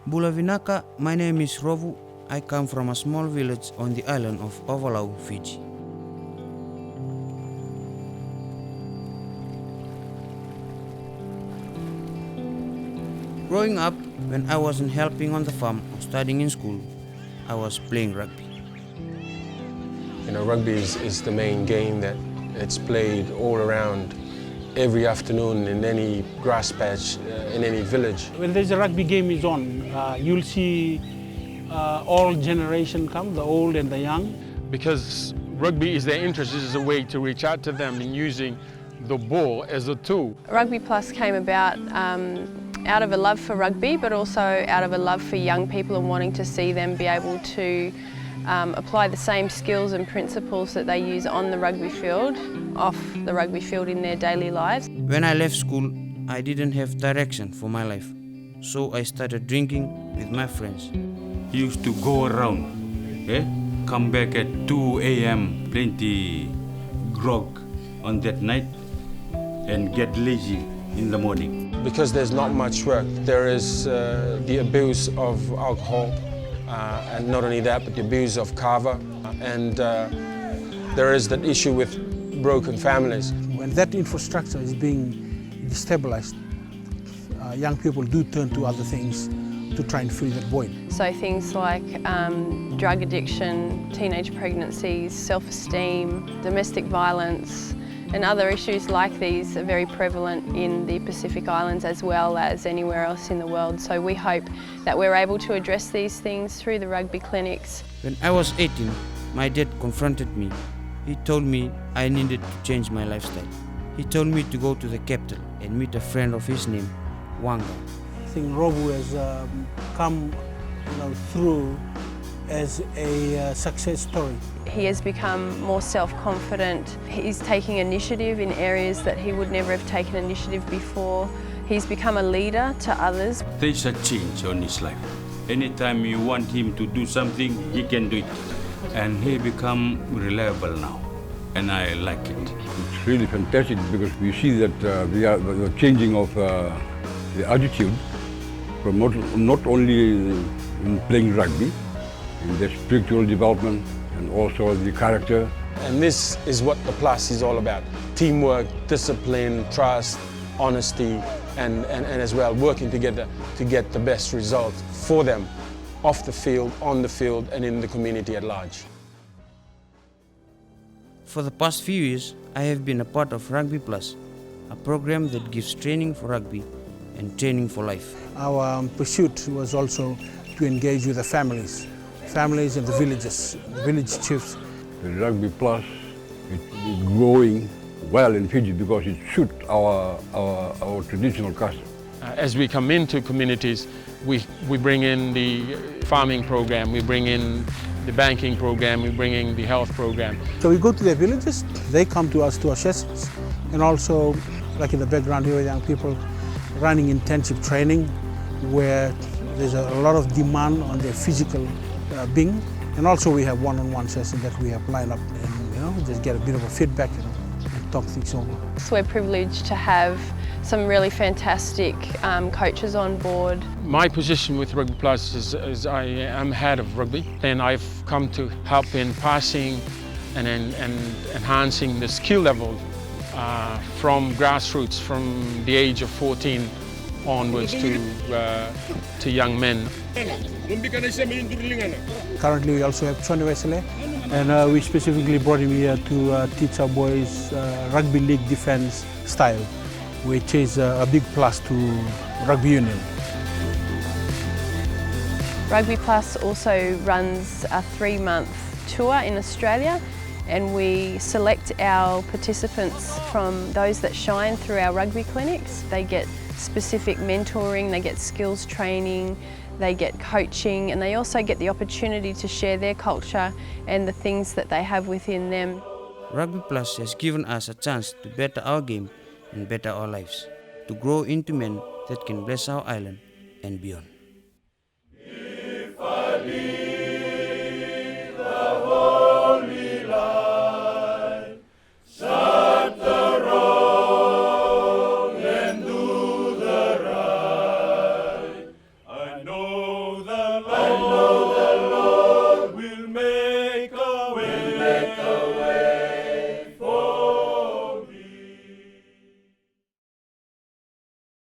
Bulavinaka, my name is Rovu. I come from a small village on the island of Ovalau, Fiji. Growing up, when I wasn't helping on the farm or studying in school, I was playing rugby. You know, rugby is the main game that it's played all around every afternoon in any grass patch, in any village. When there's a rugby game is on, you'll see all generation come, the old and the young. Because rugby is their interest, this is a way to reach out to them in using the ball as a tool. Rugby Plus came about out of a love for rugby, but also out of a love for young people and wanting to see them be able to apply the same skills and principles that they use on the rugby field, off the rugby field in their daily lives. When I left school, I didn't have direction for my life, so I started drinking with my friends. He used to go around, come back at 2 a.m., plenty grog on that night, and get lazy in the morning. Because there's not much work, there is the abuse of alcohol, and not only that, but the abuse of kava, and there is that issue with broken families. When that infrastructure is being destabilized, young people do turn to other things to try and fill that void. So things like drug addiction, teenage pregnancies, self-esteem, domestic violence, and other issues like these are very prevalent in the Pacific Islands as well as anywhere else in the world. So we hope that we're able to address these things through the rugby clinics. When I was 18, my dad confronted me. He told me I needed to change my lifestyle. He told me to go to the capital and meet a friend of his name, Wanga. I think Robu has come through as a success story. He has become more self-confident. He's taking initiative in areas that he would never have taken initiative before. He's become a leader to others. There's a change on his life. Anytime you want him to do something, he can do it. And he become reliable now, and I like it. It's really fantastic because we see that we are the changing of the attitude from not only in playing rugby, in their spiritual development and also the character. And this is what the Plus is all about. Teamwork, discipline, trust, honesty, and as well working together to get the best result for them off the field, on the field, and in the community at large. For the past few years, I have been a part of Rugby Plus, a program that gives training for rugby and training for life. Our pursuit was also to engage with the families and the villages, the village chiefs. The Rugby Plus is growing well in Fiji because it suits our traditional custom. As we come into communities, we bring in the farming program, we bring in the banking program, we bring in the health program. So we go to their villages, they come to us, to our sessions, and also, like in the background here, young people running intensive training where there's a lot of demand on their physical being, and also we have one-on-one sessions that we have lined up and just get a bit of a feedback and talk things over. So we're privileged to have some really fantastic coaches on board. My position with Rugby Plus is I am head of rugby, and I've come to help in passing and enhancing the skill level from grassroots, from the age of 14 onwards to young men. Currently we also have Chone Wesley, and we specifically brought him here to teach our boys rugby league defense style, which is a big plus to rugby union. Rugby Plus also runs a 3-month tour in Australia, and we select our participants from those that shine through our rugby clinics. They get specific mentoring, they get skills training, they get coaching, and they also get the opportunity to share their culture and the things that they have within them. Rugby Plus has given us a chance to better our game and better our lives, to grow into men that can bless our island and beyond.